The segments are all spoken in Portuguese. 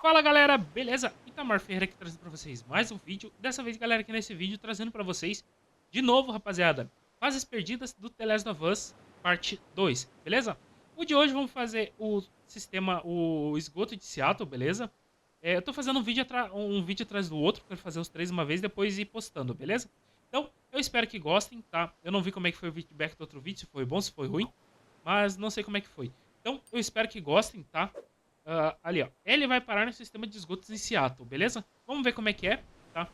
Fala galera, beleza? Itamar Ferreira aqui trazendo pra vocês mais um vídeo. Dessa vez, galera, aqui nesse vídeo trazendo pra vocês, de novo, rapaziada, Fases Perdidas do The Last of Us, parte 2, beleza? O de hoje vamos fazer o sistema, o esgoto de Seattle, beleza? Eu tô fazendo um vídeo atrás do outro, quero fazer os três uma vez, depois ir postando, beleza? Então, eu espero que gostem, tá? Eu não vi como é que foi o feedback do outro vídeo, se foi bom, se foi ruim, mas não sei como é que foi. Então, eu espero que gostem, tá? Ali, ó. Ele vai parar no sistema de esgotos em Seattle, beleza? Vamos ver como é que é, tá?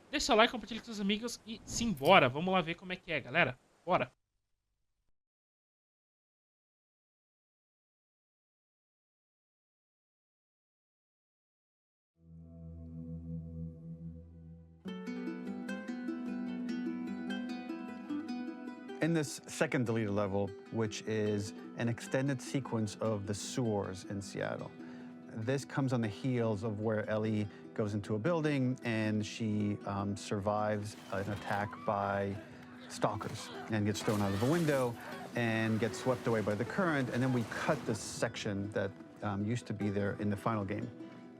Deixa seu like, compartilhe com seus amigos e simbora. Vamos lá ver como é que é, galera. Bora! In this second deleted level, which is an extended sequence of the sewers in Seattle, this comes on the heels of where Ellie goes into a building and she survives an attack by stalkers and gets thrown out of a window and gets swept away by the current. And then we cut this section that used to be there in the final game.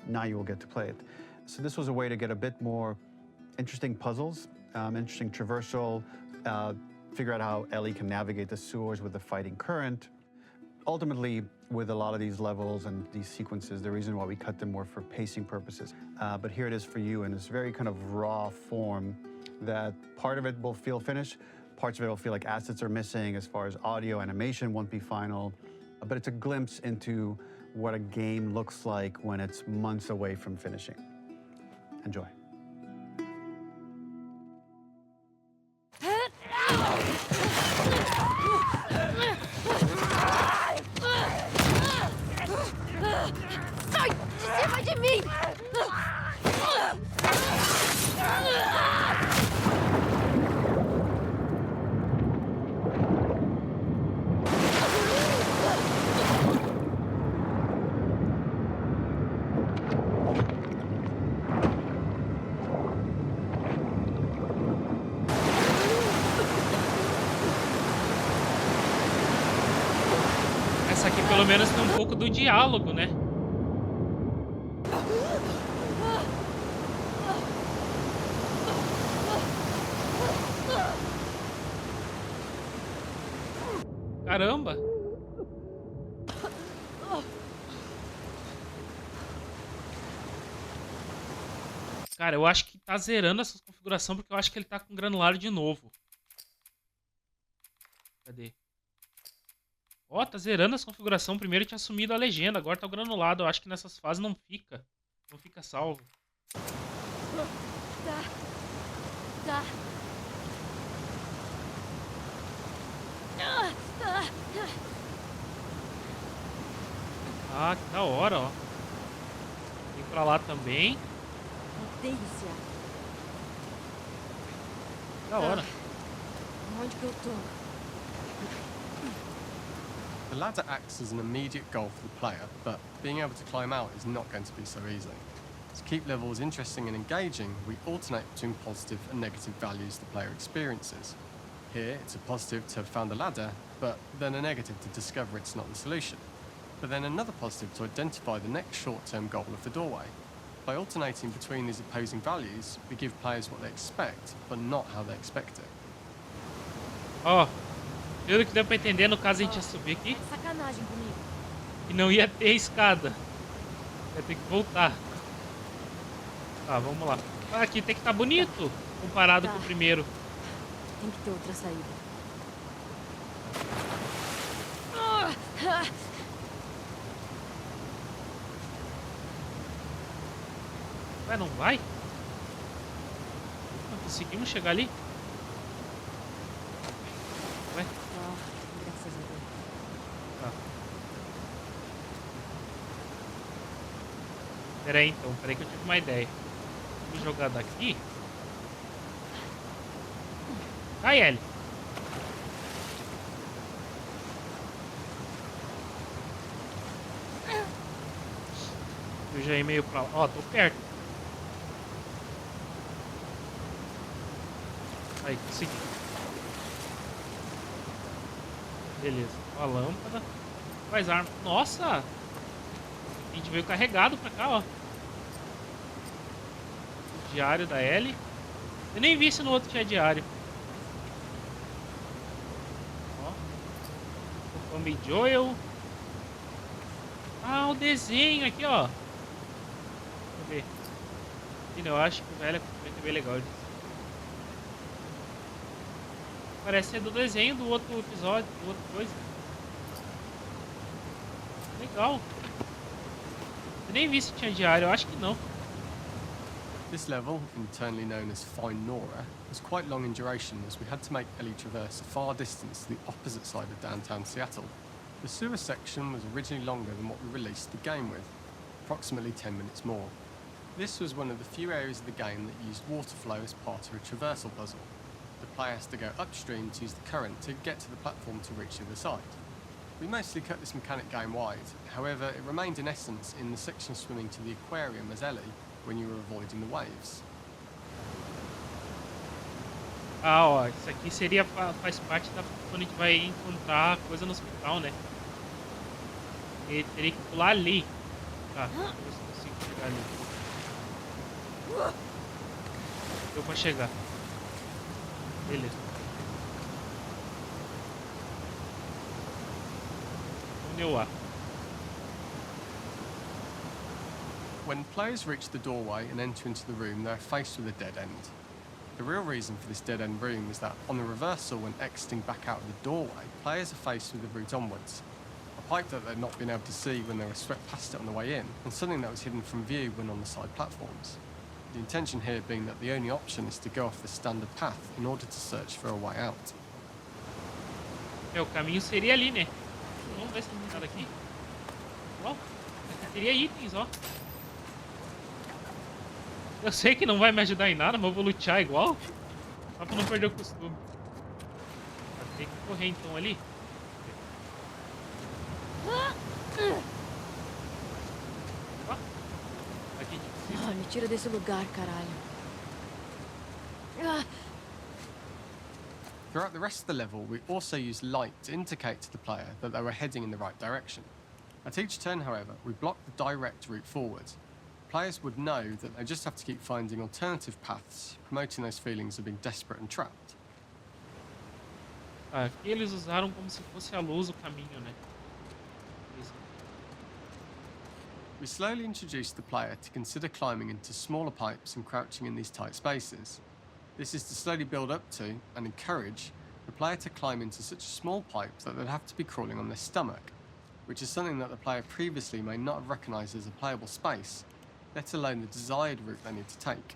Now you will get to play it. So this was a way to get a bit more interesting puzzles, interesting traversal, figure out how Ellie can navigate the sewers with the fighting current. Ultimately, with a lot of these levels and these sequences, the reason why we cut them were for pacing purposes. But here it is for you in this very kind of raw form that part of it will feel finished, parts of it will feel like assets are missing as far as audio, animation won't be final, but it's a glimpse into what a game looks like when it's months away from finishing. Enjoy. Sai de cima de mim! Essa aqui pelo menos tem um pouco do diálogo, né? Caramba! Cara, eu acho que tá zerando essa configuração porque eu acho que ele tá com granulado de novo. Cadê? Ó, tá zerando essa configuração. Primeiro tinha sumido a legenda, agora tá o granulado. Eu acho que nessas fases não fica. Não fica salvo. Tá. Ah, que da hora, ó. Vem pra lá também. Odeio esse ar. Da hora. Onde que eu tô? The ladder acts as an immediate goal for the player, but being able to climb out is not going to be so easy. To keep levels interesting and engaging, we alternate between positive and negative values the player experiences. Here, it's a positive to have found the ladder, but then a negative to discover it's not the solution. But then another positive to identify the next short-term goal of the doorway. By alternating between these opposing values, we give players what they expect, but not how they expect it. Ó, pelo que deu pra entender, no caso a gente ia subir aqui Sacanagem comigo. e não ia ter escada. Ia ter que voltar. Tá, vamos lá. Ah, aqui tem que estar bonito comparado com o primeiro. Tem que ter outra saída. Ué, não vai? Não conseguimos chegar ali? Ué? Graças a Deus. Tá. Pera aí então, pera aí que eu tive uma ideia. Vou jogar daqui. Vai, Ellie. Eu já ia meio pra lá. Ó, tô perto. Aí, consegui. Beleza. Ó a lâmpada. Faz arma. Nossa! A gente veio carregado pra cá, ó. O diário da Ellie. Eu nem vi se no outro tinha diário. Ó. O Tommy Joel. Ah, o desenho aqui, ó. Deixa eu ver. Eu acho que o velho é bem legal. Parece ser do desenho do outro episódio, do outro coisa. Legal. Eu nem vi se tinha diário, eu acho que não. This level, internally known as Find Nora, was quite long in duration as we had to make Ellie traverse a far distance to the opposite side of downtown Seattle. The sewer section was originally longer than what we released the game with, approximately 10 minutes more. This was one of the few areas of the game that used water flow as part of a traversal puzzle. The player has to go upstream to use the current to get to the platform to reach the other side. We mostly cut this mechanic game wide, however it remained in essence in the section swimming to the aquarium as Ellie when you were avoiding the waves. Ah, ó, isso aqui seria, faz parte da quando a gente vai encontrar coisa no hospital, né? E teria que pular ali. Tá, deixa eu ver se eu consigo chegar ali. Deu pra chegar. Beleza. Onde A? When players reach the doorway and enter into the room, they're faced with a dead end. The real reason for this dead end room is that on the reversal, when exiting back out of the doorway, players are faced with the route onwards. A pipe that they'd not been able to see when they were swept past it on the way in, and something that was hidden from view when on the side platforms. The intention here being that the only option is to go off the standard path in order to search for a way out. O caminho seria ali, né? Vamos ver se tem nada aqui. Ó, aqui teria itens, ó. Eu sei que não vai me ajudar em nada, mas eu vou lutear igual. Só pra não perder o costume. Tem que correr então ali. Ó. Aqui. Ah, me tira desse lugar, caralho. Ah. Throughout the rest of the level, we also used light to indicate to the player that they were heading in the right direction. At each turn, however, we blocked the direct route forward. Players would know that they just have to keep finding alternative paths, promoting those feelings of being desperate and trapped. Ah, aqui eles usaram como se fosse a luz o caminho, né? Isso. We slowly introduced the player to consider climbing into smaller pipes and crouching in these tight spaces. This is to slowly build up to, and encourage, the player to climb into such a small pipe that they'd have to be crawling on their stomach, which is something that the player previously may not have recognised as a playable space, let alone the desired route they need to take.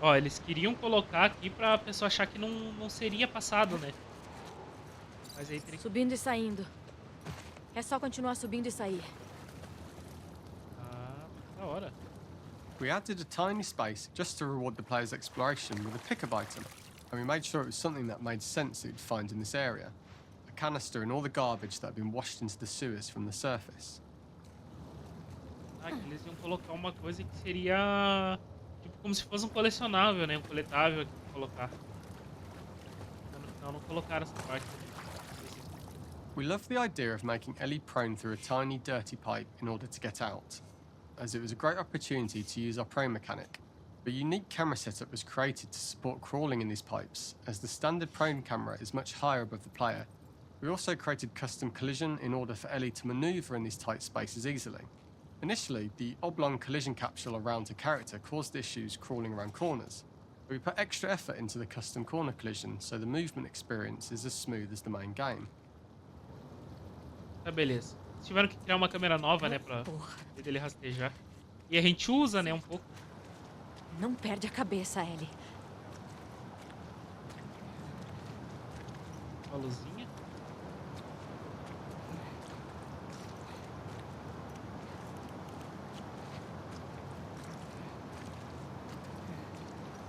Ó, eles queriam colocar aqui pra pessoa achar que não seria passado, né? Mas aí teria que... Subindo e saindo. É só continuar subindo e sair. Ah, da hora. We added a tiny space just to reward the player's exploration with a pickup item, and we made sure it was something that made sense that you'd find in this area. A canister and all the garbage that had been washed into the sewers from the surface. Ah, aqui eles iam colocar uma coisa que seria... Tipo, como se fosse um colecionável, né? Um coletável aqui pra colocar. Mas no final não colocaram essa parte. We love the idea of making Ellie prone through a tiny, dirty pipe in order to get out, as it was a great opportunity to use our prone mechanic. A unique camera setup was created to support crawling in these pipes, as the standard prone camera is much higher above the player. We also created custom collision in order for Ellie to maneuver in these tight spaces easily. Initially, the oblong collision capsule around her character caused issues crawling around corners. We put extra effort into the custom corner collision, so the movement experience is as smooth as the main game. Tá, beleza. Eles tiveram que criar uma câmera nova, né? Pra poder ele rastejar. E a gente usa, né? Um pouco. Não perde a cabeça, Ellie. Uma luzinha.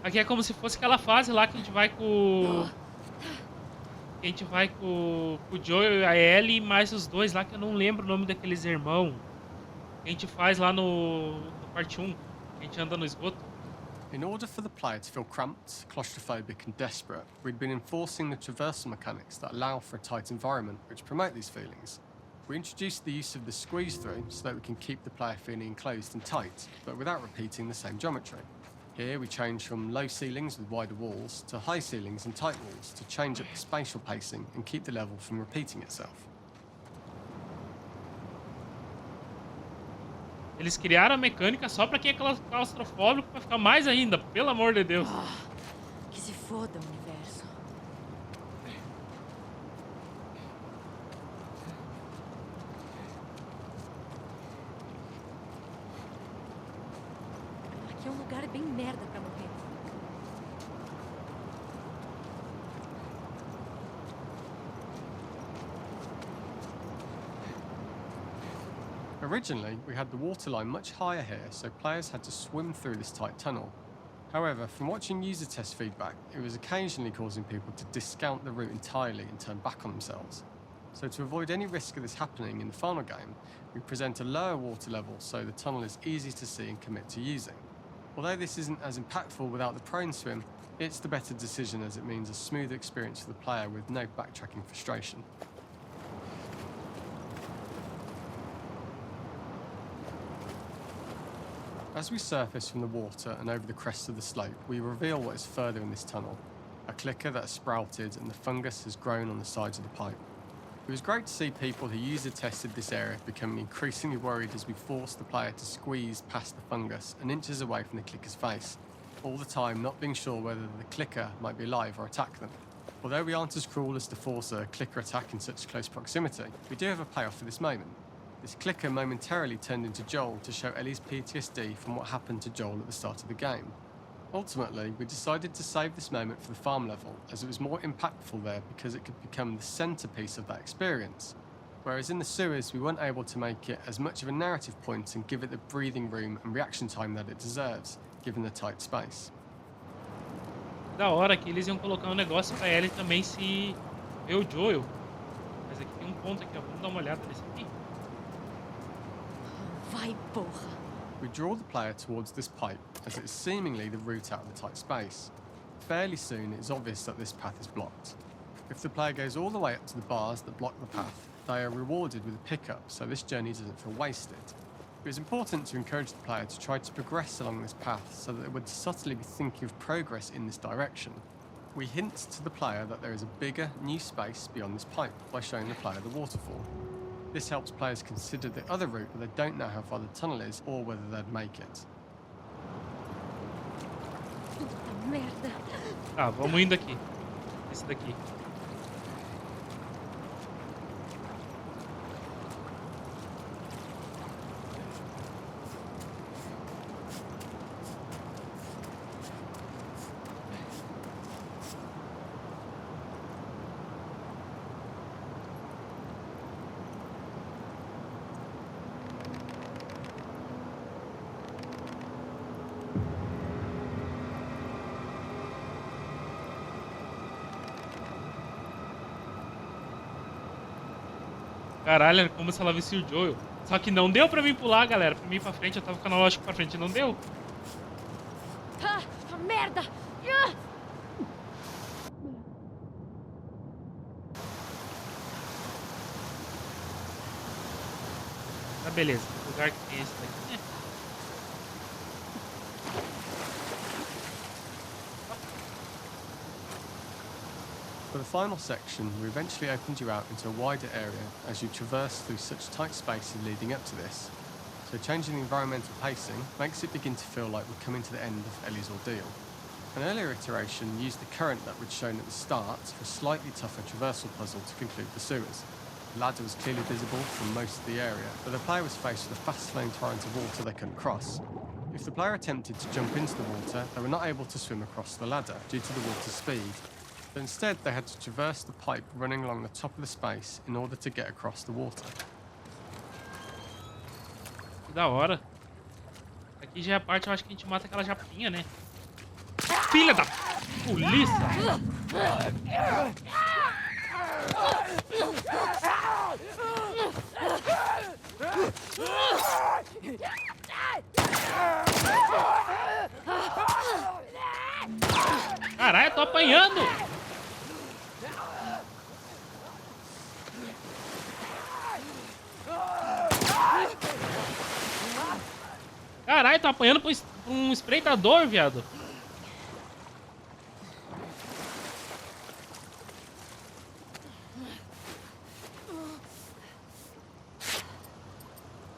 Aqui é como se fosse aquela fase lá que a gente vai com... Que a gente vai com o Joel e a Ellie, mais os dois lá, que eu não lembro o nome daqueles irmãos. Que a gente faz lá no parte 1. Que a gente anda no esgoto. In order for the player to feel cramped, claustrophobic and desperate, we'd been enforcing the traversal mechanics that allow for a tight environment which promote these feelings. We introduced the use of the squeeze through so that we can keep the player feeling enclosed and tight, but without repeating the same geometry. Here we change from low ceilings with wider walls to high ceilings and tight walls to change up the spatial pacing and keep the level from repeating itself. Eles criaram a mecânica só pra quem é claustrofóbico pra ficar mais ainda, pelo amor de Deus. Que se foda o universo. Aqui é um lugar bem merda pra morrer. Originally, we had the waterline much higher here, so players had to swim through this tight tunnel. However, from watching user test feedback, it was occasionally causing people to discount the route entirely and turn back on themselves. So to avoid any risk of this happening in the final game, we present a lower water level so the tunnel is easy to see and commit to using. Although this isn't as impactful without the prone swim, it's the better decision as it means a smoother experience for the player with no backtracking frustration. As we surface from the water and over the crest of the slope, we reveal what is further in this tunnel. A clicker that has sprouted and the fungus has grown on the sides of the pipe. It was great to see people who user tested this area becoming increasingly worried as we forced the player to squeeze past the fungus and inches away from the clicker's face, all the time not being sure whether the clicker might be alive or attack them. Although we aren't as cruel as to force a clicker attack in such close proximity, we do have a payoff for this moment. This clicker momentarily turned into Joel to show Ellie's PTSD from what happened to Joel at the start of the game. Ultimately, we decided to save this moment for the farm level, as it was more impactful there because it could become the centrepiece of that experience. Whereas in the sewers, we weren't able to make it as much of a narrative point and give it the breathing room and reaction time that it deserves, given the tight space. Da hora que eles iam colocar um negócio pra Ellie também se ver o Joel. Mas aqui tem um ponto aqui, ó. Vamos dar uma olhada nesse aqui. Vai, porra. We draw the player towards this pipe, as it is seemingly the route out of the tight space. Fairly soon, it is obvious that this path is blocked. If the player goes all the way up to the bars that block the path, they are rewarded with a pickup, so this journey doesn't feel wasted. It was important to encourage the player to try to progress along this path so that they would subtly be thinking of progress in this direction. We hint to the player that there is a bigger, new space beyond this pipe by showing the player the waterfall. This helps players consider the other route where they don't know how far the tunnel is or whether they'd make it. Puta merda. Tá, vamos indo aqui. Esse daqui. Caralho, era como se ela visse o Joel. Só que não deu pra mim pular, galera. Pra mim ir pra frente, eu tava com o analógico pra frente. Não deu. Ah, merda. Ah. Tá, beleza. O lugar que tem esse daqui. For the final section, we eventually opened you out into a wider area as you traverse through such tight spaces leading up to this. So changing the environmental pacing makes it begin to feel like we're coming to the end of Ellie's ordeal. An earlier iteration used the current that we'd shown at the start for a slightly tougher traversal puzzle to conclude the sewers. The ladder was clearly visible from most of the area, but the player was faced with a fast-flowing torrent of water they couldn't cross. If the player attempted to jump into the water, they were not able to swim across the ladder due to the water's speed. But instead, they had to traverse the pipe running along the top of the space in order to get across the water. Que da hora. Aqui já é a parte, eu acho que a gente mata aquela japinha, né? Filha da polícia! Caralho, eu tô apanhando! Caralho, tô apanhando pra um espreitador, viado.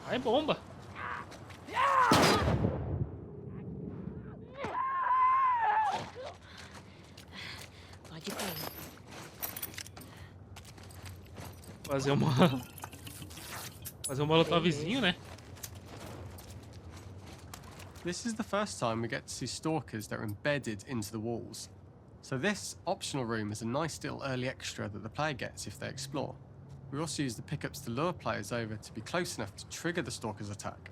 Vai, bomba. Pode bem. Fazer um molotovzinho, né? This is the first time we get to see stalkers that are embedded into the walls. So this optional room is a nice little early extra that the player gets if they explore. We also use the pickups to lure players over to be close enough to trigger the stalker's attack.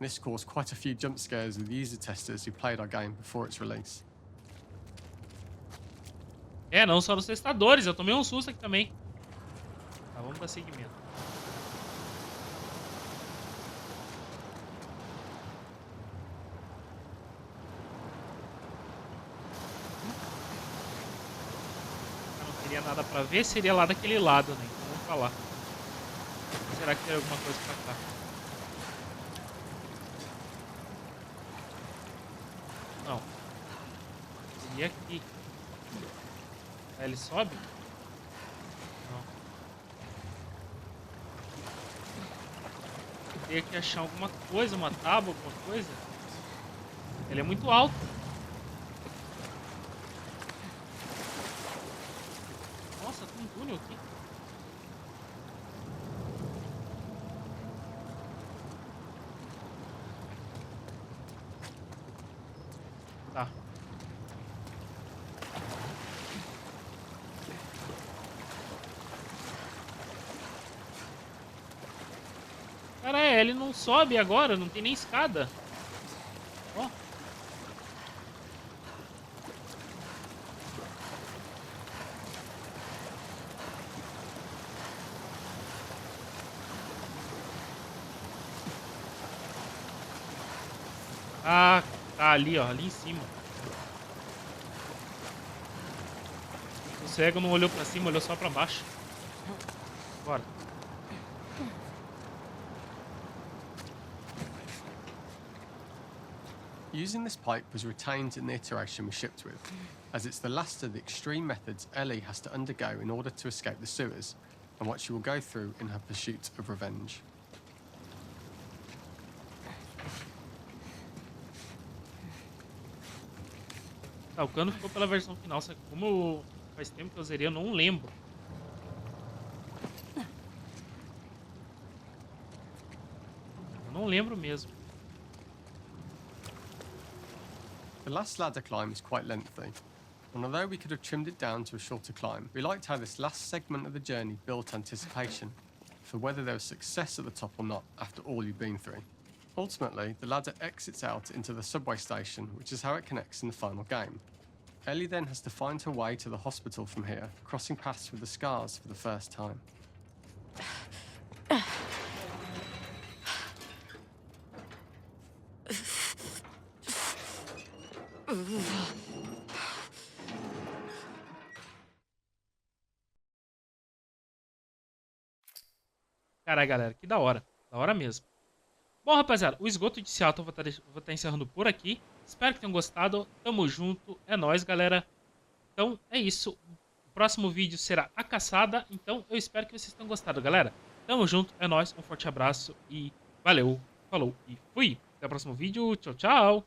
This caused quite a few jump scares with user testers who played our game before its release. É, não só nos testadores, eu tomei um susto aqui também. Tá, vamos dar seguimento. Eu não teria nada pra ver, seria lá daquele lado, né? Então vamos pra lá. Será que tem alguma coisa pra cá? Não. Seria aqui. Aí ele sobe? Não. Teria que achar alguma coisa, uma tábua, alguma coisa. Ele é muito alto. Nossa, tem um túnel aqui. Tá. Cara, ele não sobe agora, não tem nem escada. Ó. Ah, tá ali, ó, ali em cima. O cego não olhou pra cima, olhou só pra baixo. Bora. Using this pipe was retained in the iteration we shipped with, as it's the last of the extreme methods Ellie has to undergo in order to escape the sewers, and what she will go through in her pursuit of revenge. Tá, o cano ficou pela versão final, só que como faz tempo que eu zerei, eu não lembro. Eu não lembro mesmo. The last ladder climb is quite lengthy, and although we could have trimmed it down to a shorter climb, we liked how this last segment of the journey built anticipation for whether there was success at the top or not after all you've been through. Ultimately, the ladder exits out into the subway station, which is how it connects in the final game. Ellie then has to find her way to the hospital from here, crossing paths with the scars for the first time. Caralho, galera, que da hora. Da hora mesmo. Bom, rapaziada, o Esgoto de Seattle vou estar encerrando por aqui. Espero que tenham gostado. Tamo junto. É nóis, galera. Então, é isso. O próximo vídeo será a caçada. Então, eu espero que vocês tenham gostado, galera. Tamo junto. É nóis. Um forte abraço e valeu. Falou e fui. Até o próximo vídeo. Tchau, tchau.